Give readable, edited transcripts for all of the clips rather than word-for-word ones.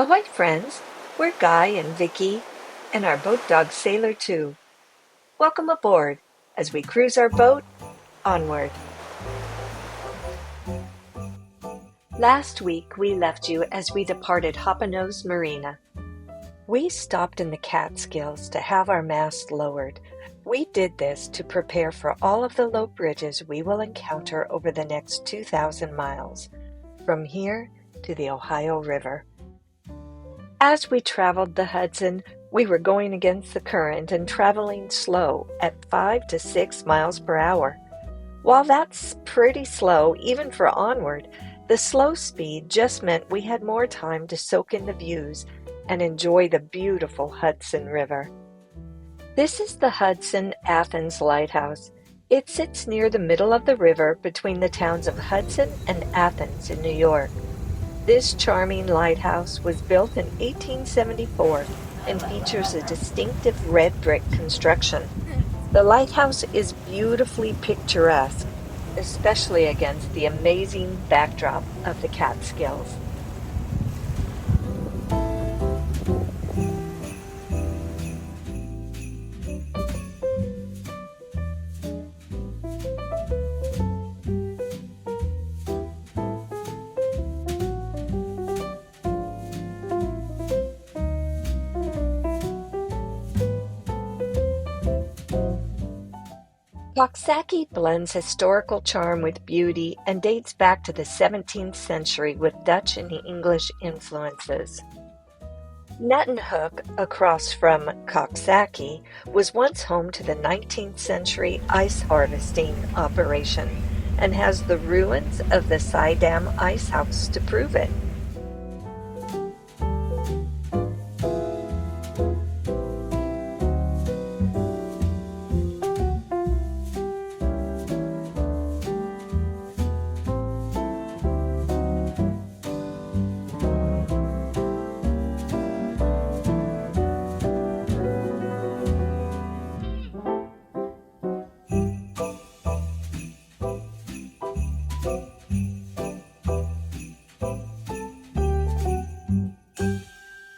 Ahoy, friends! We're Guy and Vicky, and our boat dog Sailor too. Welcome aboard as we cruise our boat onward. Last week we left you as we departed Hoppeno's Marina. We stopped in the Catskills to have our mast lowered. We did this to prepare for all of the low bridges we will encounter over the next 2,000 miles, from here to the Ohio River. As we traveled the Hudson, we were going against the current and traveling slow at 5 to 6 miles per hour. While that's pretty slow, even for Onward, the slow speed just meant we had more time to soak in the views and enjoy the beautiful Hudson River. This is the Hudson-Athens Lighthouse. It sits near the middle of the river between the towns of Hudson and Athens in New York. This charming lighthouse was built in 1874 and features a distinctive red brick construction. The lighthouse is beautifully picturesque, especially against the amazing backdrop of the Catskills. Coxsackie blends historical charm with beauty and dates back to the 17th century with Dutch and English influences. Nuttenhook, across from Coxsackie, was once home to the 19th century ice harvesting operation and has the ruins of the Sydam Ice House to prove it.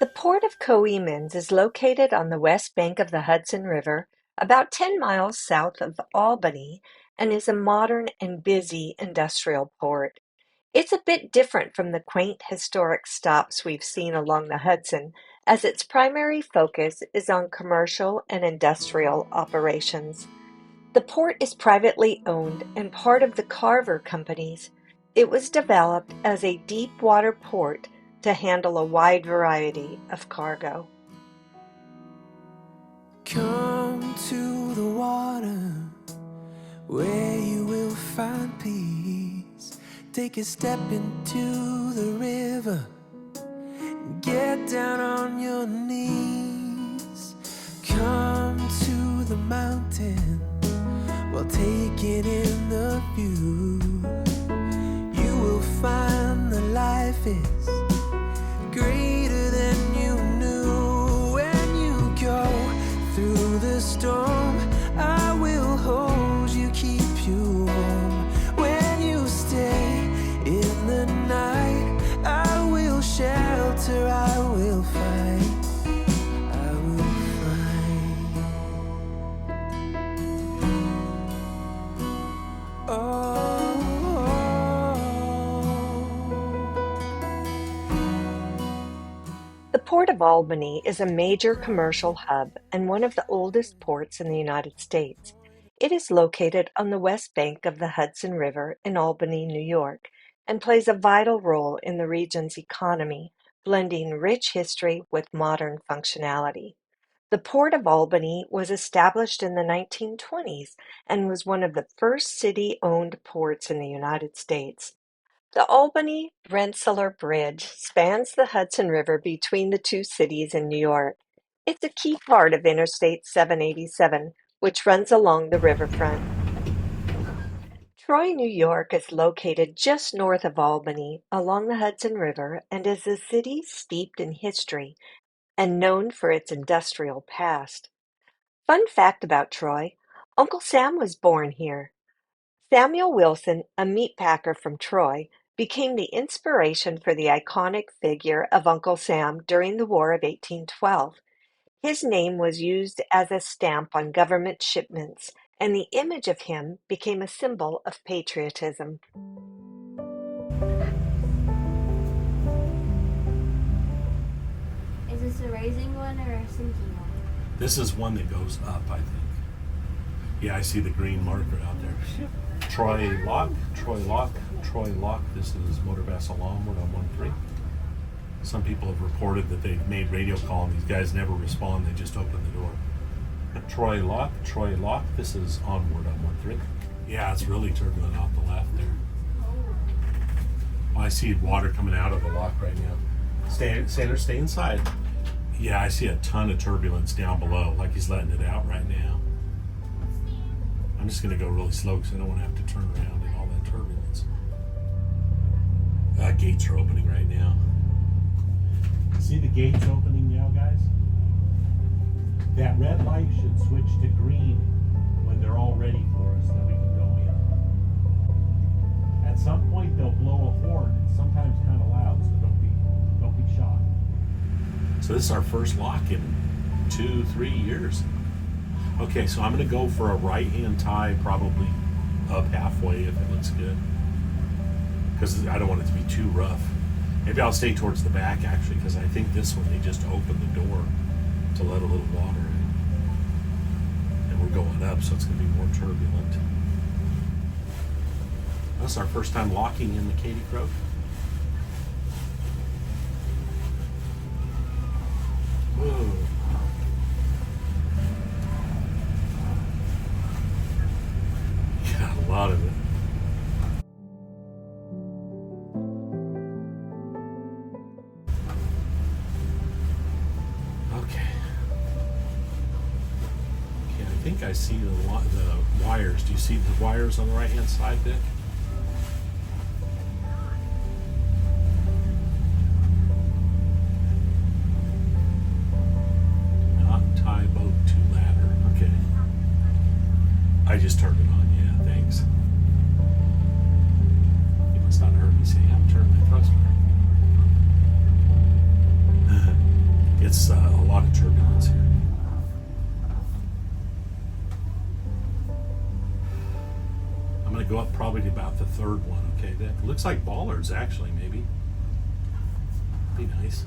The Port of Coemans is located on the west bank of the Hudson River, about 10 miles south of Albany, and is a modern and busy industrial port. It's a bit different from the quaint historic stops we've seen along the Hudson, as its primary focus is on commercial and industrial operations. The port is privately owned and part of the Carver Companies. It was developed as a deep water port to handle a wide variety of cargo. Come to the water where you will find peace. Take a step into the river and get down on your knees. Come to the mountain while taking in the view. You will find that life is greater than you knew. When you go through the storm, I will hold you, keep you warm. When you stay in the night, I will shelter, I will fight, I will fight. Oh. The Port of Albany is a major commercial hub and one of the oldest ports in the United States. It is located on the west bank of the Hudson River in Albany, New York, and plays a vital role in the region's economy, blending rich history with modern functionality. The Port of Albany was established in the 1920s and was one of the first city-owned ports in the United States. The Albany-Rensselaer Bridge spans the Hudson River between the two cities in New York. It's a key part of Interstate 787, which runs along the riverfront. Troy, New York is located just north of Albany along the Hudson River and is a city steeped in history and known for its industrial past. Fun fact about Troy, Uncle Sam was born here. Samuel Wilson, a meatpacker from Troy, became the inspiration for the iconic figure of Uncle Sam during the War of 1812. His name was used as a stamp on government shipments, and the image of him became a symbol of patriotism. Is this a raising one or a sinking one? This is one that goes up, I think. Yeah, I see the green marker out there. Troy Lock, Troy Lock, Troy Lock. This is motor vessel Onward on 1-3. Some people have reported that they've made radio call and these guys never respond, they just open the door. Troy Lock, Troy Lock. This is Onward on 1-3. Yeah, it's really turbulent off the left there. Oh, I see water coming out of the lock right now. Sanders, stay inside. Yeah, I see a ton of turbulence down below, like he's letting it out right now. I'm just going to go really slow because I don't want to have to turn around in all that turbulence. Gates are opening right now. See the gates opening now, guys? That red light should switch to green when they're all ready for us, then we can go in. At some point they'll blow a horn. It's sometimes kind of loud, so don't be shocked. So this is our first lock in 2-3 years. Okay, so I'm going to go for a right-hand tie, probably up halfway if it looks good, because I don't want it to be too rough. Maybe I'll stay towards the back actually, because I think this one they just opened the door to let a little water in, and we're going up, so it's going to be more turbulent. That's our first time locking in the Katie Croak. Whoa. A lot of it. Okay, I think I see the wires. Do you see the wires on the right hand side, Vic? Not tie boat to ladder. Okay. I just turned it on. Thanks. You must not have heard me say I'm turning my thruster. It's a lot of turbulence here. I'm going to go up probably to about the third one. Okay, that looks like bollards actually, maybe. Be nice.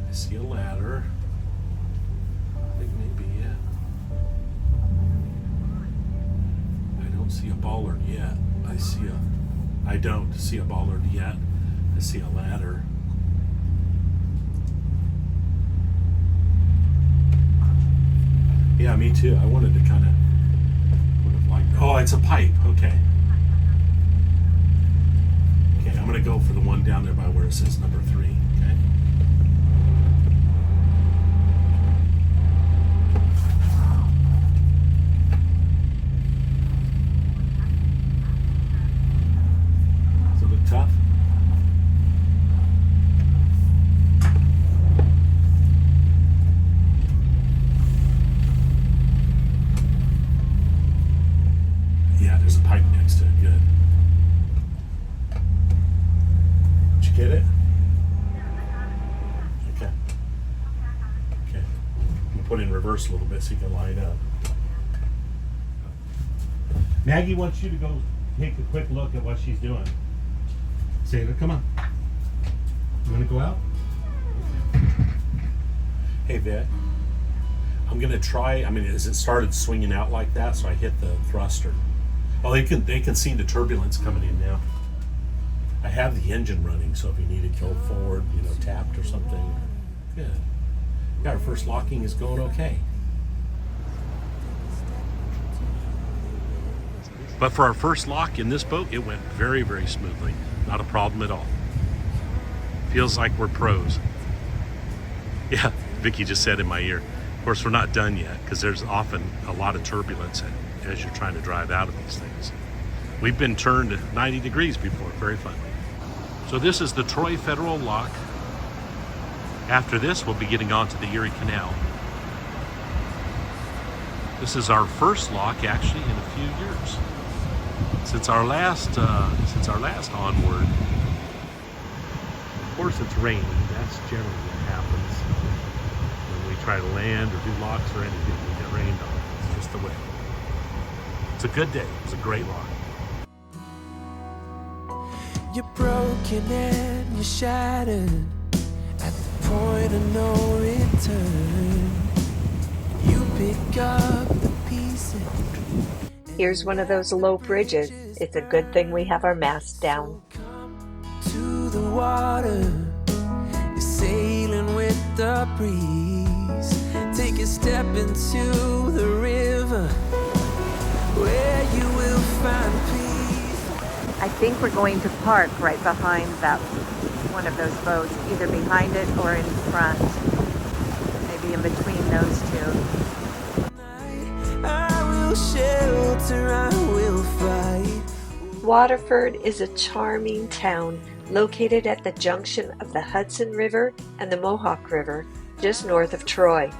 I see a ladder. I think maybe, yeah. See a bollard yet. I don't see a bollard yet. I see a ladder. Yeah, me too. I wanted to kind of would have liked that. Oh, it's a pipe. Okay. Okay, I'm gonna go for the one down there by where it says number 3. Okay. Tough. Yeah, there's a pipe next to it. Good. Did you get it? Okay. Okay. I'm gonna put it in reverse a little bit so you can line up. Maggie wants you to go take a quick look at what she's doing. Sandra, come on. You want to go out? Hey, Vic. I'm going to try, as it started swinging out like that, so I hit the thruster. Oh, they can see the turbulence coming in now. I have the engine running, so if you need to go forward, tapped or something. Good. Yeah, our first locking is going okay. But for our first lock in this boat, it went very, very smoothly. Not a problem at all. Feels like we're pros. Yeah, Vicky just said in my ear. Of course, we're not done yet because there's often a lot of turbulence as you're trying to drive out of these things. We've been turned 90 degrees before, very fun. So this is the Troy Federal Lock. After this, we'll be getting onto the Erie Canal. This is our first lock actually in a few years. Since our last Onward, of course it's raining. That's generally what happens when we try to land or do locks or anything. We get rained on. It's just the way. It's a good day. It was a great lock. You're broken and you're shattered at the point of no return. You pick up the pieces. Here's one of those low bridges. It's a good thing we have our mast down. To the water, you're sailing with the breeze. Take a step into the river, where you will find peace. I think we're going to park right behind that one of those boats, either behind it or in front. Maybe in between those two. I will shelter, I will fight. Waterford is a charming town located at the junction of the Hudson River and the Mohawk River, just north of Troy.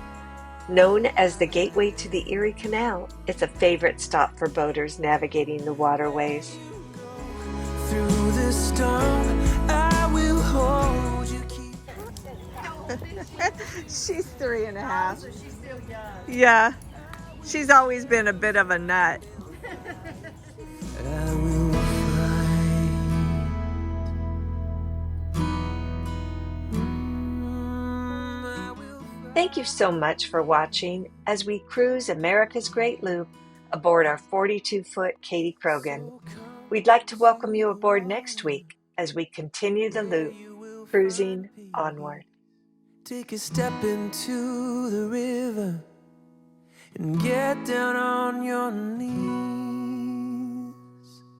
Known as the gateway to the Erie Canal, it's a favorite stop for boaters navigating the waterways. Through the storm, I will hold you. She's 3.5. So she's still young. Yeah. She's always been a bit of a nut. I will fight. Thank you so much for watching as we cruise America's Great Loop aboard our 42-foot Katie Krogan. We'd like to welcome you aboard next week as we continue the loop, cruising onward. Take a step into the river and get down on your knees.